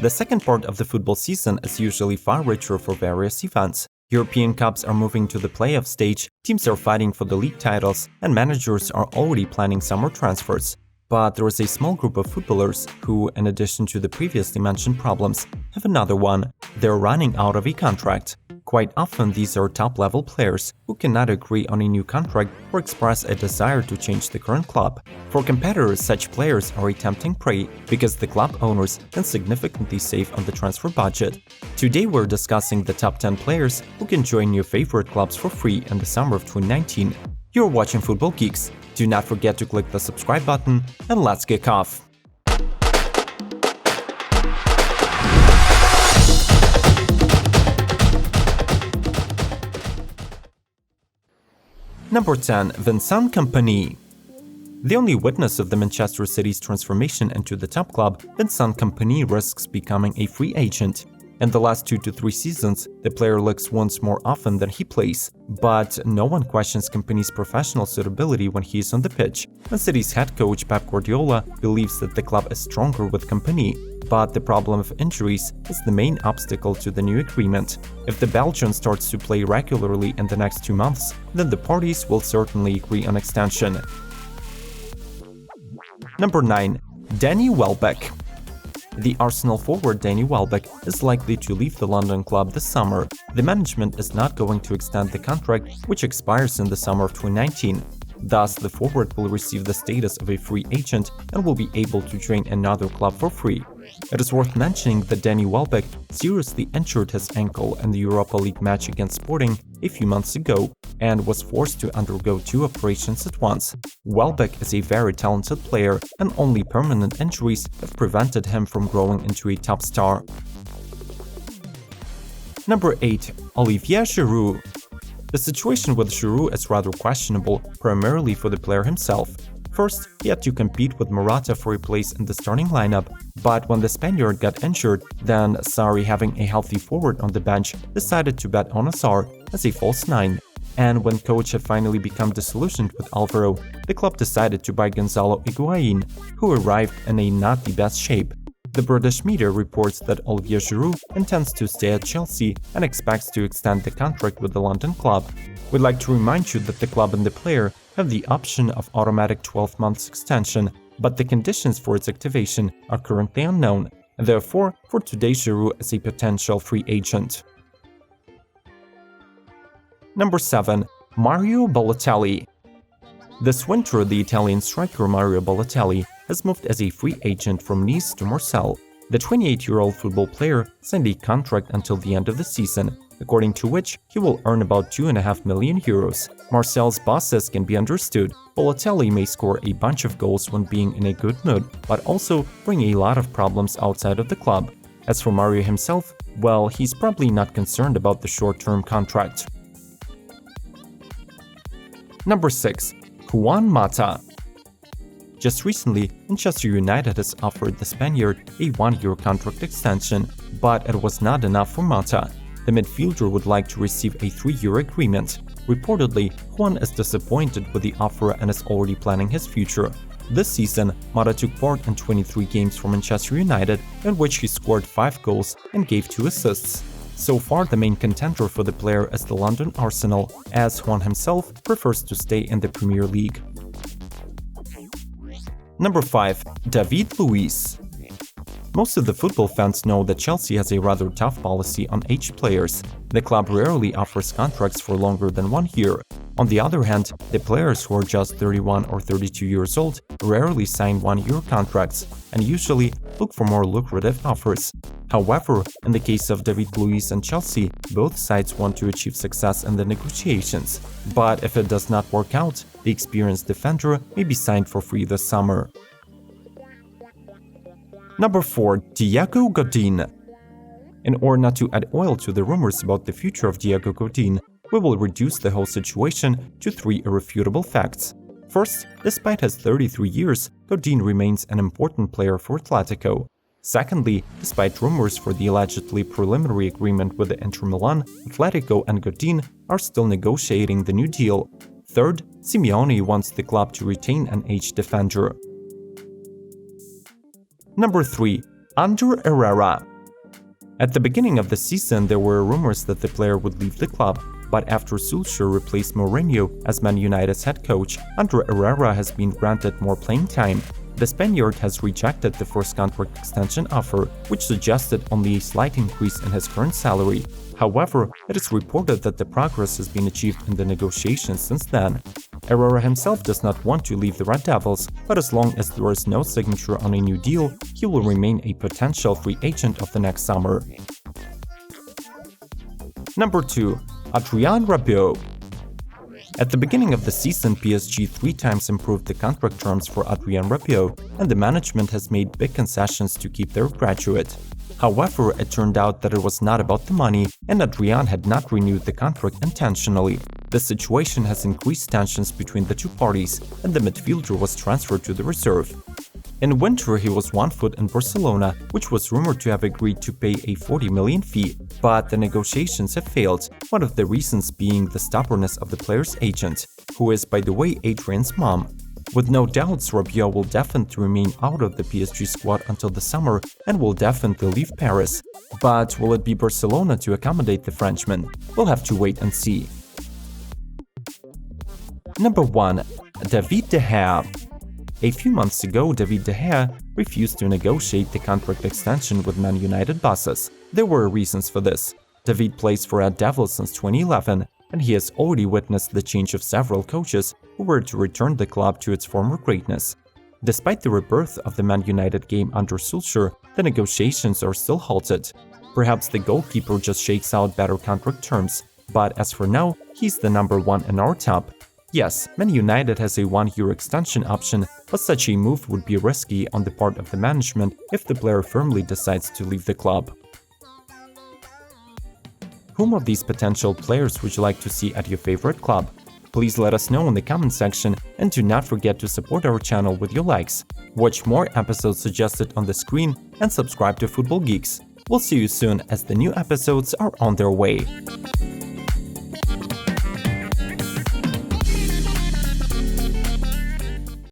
The second part of the football season is usually far richer for various events. European Cups are moving to the playoff stage, teams are fighting for the league titles, and managers are already planning summer transfers. But there is a small group of footballers who, in addition to the previously mentioned problems, have another one: they're running out of a contract. Quite often these are top-level players who cannot agree on a new contract or express a desire to change the current club. For competitors, such players are a tempting prey because the club owners can significantly save on the transfer budget. Today we're discussing the top 10 players who can join your favorite clubs for free in the summer of 2019. You're watching Football Geeks. Do not forget to click the subscribe button, and let's kick off! Number 10. Vincent Kompany. The only witness of the Manchester City's transformation into the top club, Vincent Kompany risks becoming a free agent. In the last 2 to 3 seasons, the player looks once more often than he plays, but no one questions Kompany's professional suitability when he is on the pitch. And City's head coach Pep Guardiola believes that the club is stronger with Kompany, but the problem of injuries is the main obstacle to the new agreement. If the Belgian starts to play regularly in the next 2 months, then the parties will certainly agree on extension. Number 9. Danny Welbeck. The Arsenal forward Danny Welbeck is likely to leave the London club this summer. The management is not going to extend the contract, which expires in the summer of 2019. Thus, the forward will receive the status of a free agent and will be able to join another club for free. It is worth mentioning that Danny Welbeck seriously injured his ankle in the Europa League match against Sporting a few months ago and was forced to undergo 2 operations at once. Welbeck is a very talented player, and only permanent injuries have prevented him from growing into a top star. Number 8. Olivier Giroud. The situation with Giroud is rather questionable, primarily for the player himself. First, he had to compete with Morata for a place in the starting lineup, but when the Spaniard got injured, then Sarri, having a healthy forward on the bench, decided to bet on Hazard as a false 9. And when coach had finally become disillusioned with Alvaro, the club decided to buy Gonzalo Higuain, who arrived in a not the best shape. The British media reports that Olivier Giroud intends to stay at Chelsea and expects to extend the contract with the London club. We'd like to remind you that the club and the player have the option of automatic 12 months extension, but the conditions for its activation are currently unknown. Therefore, for today, Giroud is a potential free agent. Number 7. Mario Balotelli. This winter, the Italian striker Mario Balotelli has moved as a free agent from Nice to Marseille. The 28-year-old football player signed a contract until the end of the season, according to which he will earn about 2.5 million euros. Marseille's bosses can be understood. Balotelli may score a bunch of goals when being in a good mood, but also bring a lot of problems outside of the club. As for Mario himself, well, he's probably not concerned about the short-term contract. Number 6. Juan Mata. Just recently, Manchester United has offered the Spaniard a 1-year contract extension, but it was not enough for Mata. The midfielder would like to receive a 3-year agreement. Reportedly, Juan is disappointed with the offer and is already planning his future. This season, Mata took part in 23 games for Manchester United, in which he scored 5 goals and gave 2 assists. So far, the main contender for the player is the London Arsenal, as Juan himself prefers to stay in the Premier League. Number 5. David Luiz. Most of the football fans know that Chelsea has a rather tough policy on aged players. The club rarely offers contracts for longer than 1 year. On the other hand, the players who are just 31 or 32 years old rarely sign 1-year contracts and usually look for more lucrative offers. However, in the case of David Luiz and Chelsea, both sides want to achieve success in the negotiations. But if it does not work out, the experienced defender may be signed for free this summer. Number 4. Diego Godin. In order not to add oil to the rumors about the future of Diego Godin, we will reduce the whole situation to 3 irrefutable facts. First, despite his 33 years, Godin remains an important player for Atletico. Secondly, despite rumors for the allegedly preliminary agreement with the Inter Milan, Atletico and Godin are still negotiating the new deal. Third, Simeone wants the club to retain an aged defender. Number 3. Ander Herrera. At the beginning of the season, there were rumors that the player would leave the club, but after Solskjaer replaced Mourinho as Man United's head coach, Ander Herrera has been granted more playing time. The Spaniard has rejected the first contract extension offer, which suggested only a slight increase in his current salary. However, it is reported that the progress has been achieved in the negotiations since then. Herrera himself does not want to leave the Red Devils, but as long as there is no signature on a new deal, he will remain a potential free agent of the next summer. Number 2. Adrien Rabiot. At the beginning of the season, PSG 3 times improved the contract terms for Adrien Rabiot, and the management has made big concessions to keep their graduate. However, it turned out that it was not about the money, and Adrien had not renewed the contract intentionally. The situation has increased tensions between the two parties, and the midfielder was transferred to the reserve. In winter, he was on foot in Barcelona, which was rumored to have agreed to pay a 40 million fee, but the negotiations have failed, one of the reasons being the stubbornness of the player's agent, who is, by the way, Adrien's mom. With no doubts, Rabiot will definitely remain out of the PSG squad until the summer and will definitely leave Paris. But will it be Barcelona to accommodate the Frenchman? We'll have to wait and see. Number 1. David De Gea. A few months ago, David De Gea refused to negotiate the contract extension with Man United bosses. There were reasons for this. David plays for Red Devils since 2011, and he has already witnessed the change of several coaches who were to return the club to its former greatness. Despite the rebirth of the Man United game under Solskjaer, the negotiations are still halted. Perhaps the goalkeeper just shakes out better contract terms, but as for now, he's the number 1 in our top. Yes, Man United has a 1-year extension option, but such a move would be risky on the part of the management if the player firmly decides to leave the club. Whom of these potential players would you like to see at your favorite club? Please let us know in the comment section, and do not forget to support our channel with your likes. Watch more episodes suggested on the screen and subscribe to Football Geeks. We'll see you soon as the new episodes are on their way.